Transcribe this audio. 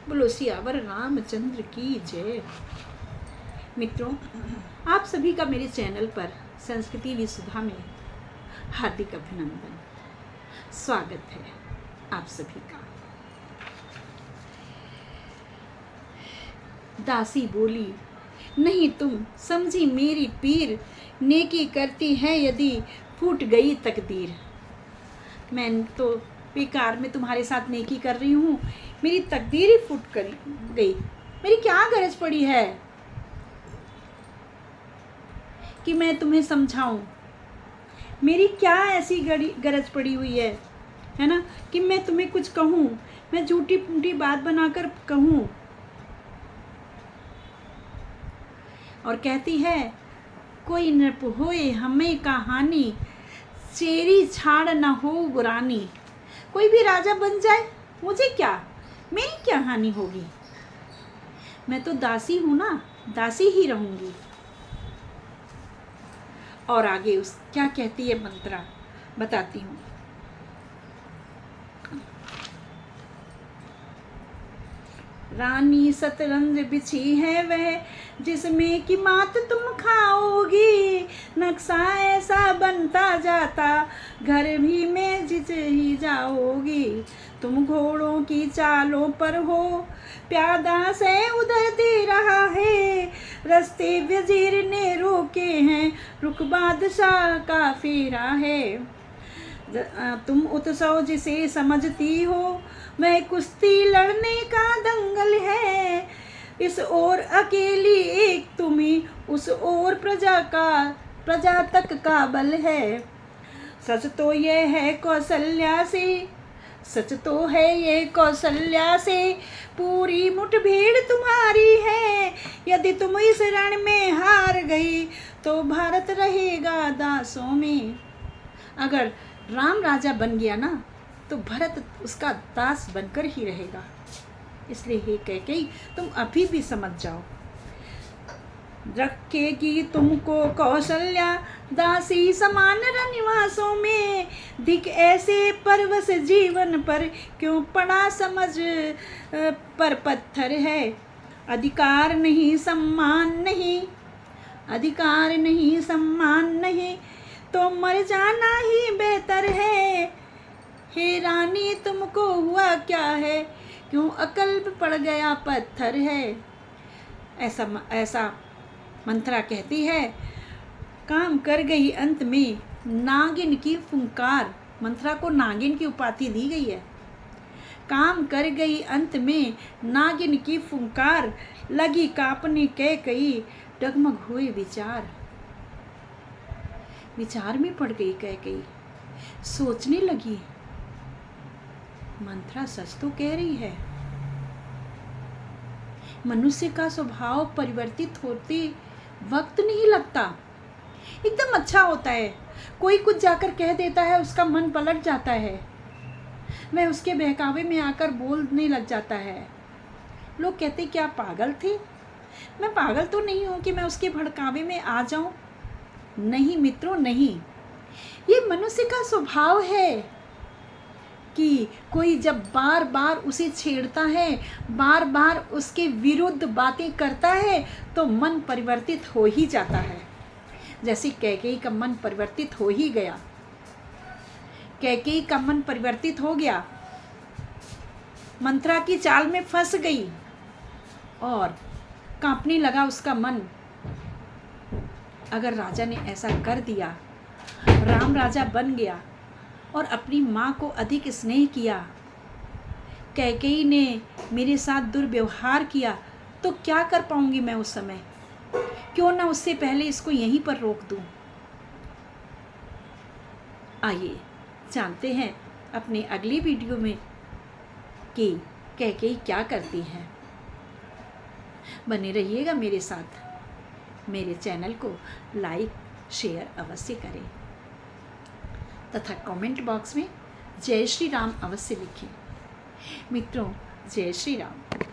बोलो सियावर रामचंद्र की जय। मित्रों, आप सभी का मेरे चैनल पर संस्कृति विसुधा में हार्दिक अभिनंदन, स्वागत है आप सभी का। दासी बोली, नहीं तुम समझी मेरी पीर, नेकी करती है यदि फूट गई तकदीर। मैं तो बेकार में तुम्हारे साथ नेकी कर रही हूँ, मेरी तकदीर ही फूट कर गई। मेरी क्या गरज पड़ी है कि मैं तुम्हें समझाऊं? मेरी क्या ऐसी गरज पड़ी हुई है ना, कि मैं तुम्हें कुछ कहूँ, मैं झूठी मूठी बात बनाकर कहूँ। और कहती है, कोई नृप होए हमें कहानी, चेरी छाड़ न हो बुरानी। कोई भी राजा बन जाए, मुझे क्या, मेरी क्या हानि होगी? मैं तो दासी हूं ना, दासी ही रहूंगी। और आगे उस क्या कहती है मंत्रा, बताती हूँ। रानी शतरंज बिछी है वह, जिसमें कि मात तुम खाओगी। नक्शा ऐसा बनता जाता, घर भी में जित ही जाओगी। तुम घोड़ों की चालों पर हो, प्यादा से उधर दे रहा है। रस्ते वजीर ने रोके हैं, रुख बादशाह का फेरा है। तुम उत्सव जिसे समझती हो, वह कुश्ती लड़ने का दंगल है। इस ओर अकेली एक तुम्ही, उस ओर प्रजा तक का बल है। सच तो यह है कौशल्या से, सच तो है ये कौशल्या से, पूरी मुठभेड़ तुम्हारी है। यदि तुम इस रण में हार गई, तो भारत रहेगा दासों में। अगर राम राजा बन गया ना, तो भरत उसका दास बनकर ही रहेगा। इसलिए हे कैकेयी, तुम अभी भी समझ जाओ। रखेगी तुमको कौशल्या दासी समान रनिवासों में। दिख ऐसे परवश जीवन पर, क्यों पड़ा समझ पर पत्थर है। अधिकार नहीं सम्मान नहीं, अधिकार नहीं सम्मान नहीं, तो मर जाना ही बेहतर है। हे रानी तुमको हुआ क्या है, क्यों अकल पड़ गया पत्थर है। ऐसा मंत्रा कहती है। काम कर गई अंत में नागिन की फुंकार। मंत्रा को नागिन की उपाधि दी गई है। काम कर गई अंत में नागिन की फुंकार, लगी कांपने कैकेयी, डगमग हुए विचार। विचार में पड़ गई कैकेयी, सोचने लगी, मंत्रा सच तो कह रही है। मनुष्य का स्वभाव परिवर्तित होते वक्त नहीं लगता, एकदम अच्छा होता है। कोई कुछ जाकर कह देता है, उसका मन पलट जाता है, वह उसके बहकावे में आकर बोलने लग जाता है। लोग कहते क्या पागल थे? मैं पागल तो नहीं हूं कि मैं उसके भड़कावे में आ जाऊं। नहीं मित्रों, नहीं। ये मनुष्य का स्वभाव है कि कोई जब बार बार उसे छेड़ता है, बार बार उसके विरुद्ध बातें करता है, तो मन परिवर्तित हो ही जाता है। जैसे कैकेयी का मन परिवर्तित हो ही गया। कैकेयी का मन परिवर्तित हो गया, मंत्रा की चाल में फंस गई और कांपने लगा उसका मन। अगर राजा ने ऐसा कर दिया, राम राजा बन गया और अपनी माँ को अधिक स्नेह किया, कैकेयी ने मेरे साथ दुर्व्यवहार किया, तो क्या कर पाऊंगी मैं उस समय? क्यों ना उससे पहले इसको यहीं पर रोक दूं। आइए जानते हैं अपने अगली वीडियो में कि कैकेयी क्या करती हैं। बने रहिएगा मेरे साथ। मेरे चैनल को लाइक शेयर अवश्य करें तथा कमेंट बॉक्स में जय श्री राम अवश्य लिखें। मित्रों, जय श्री राम।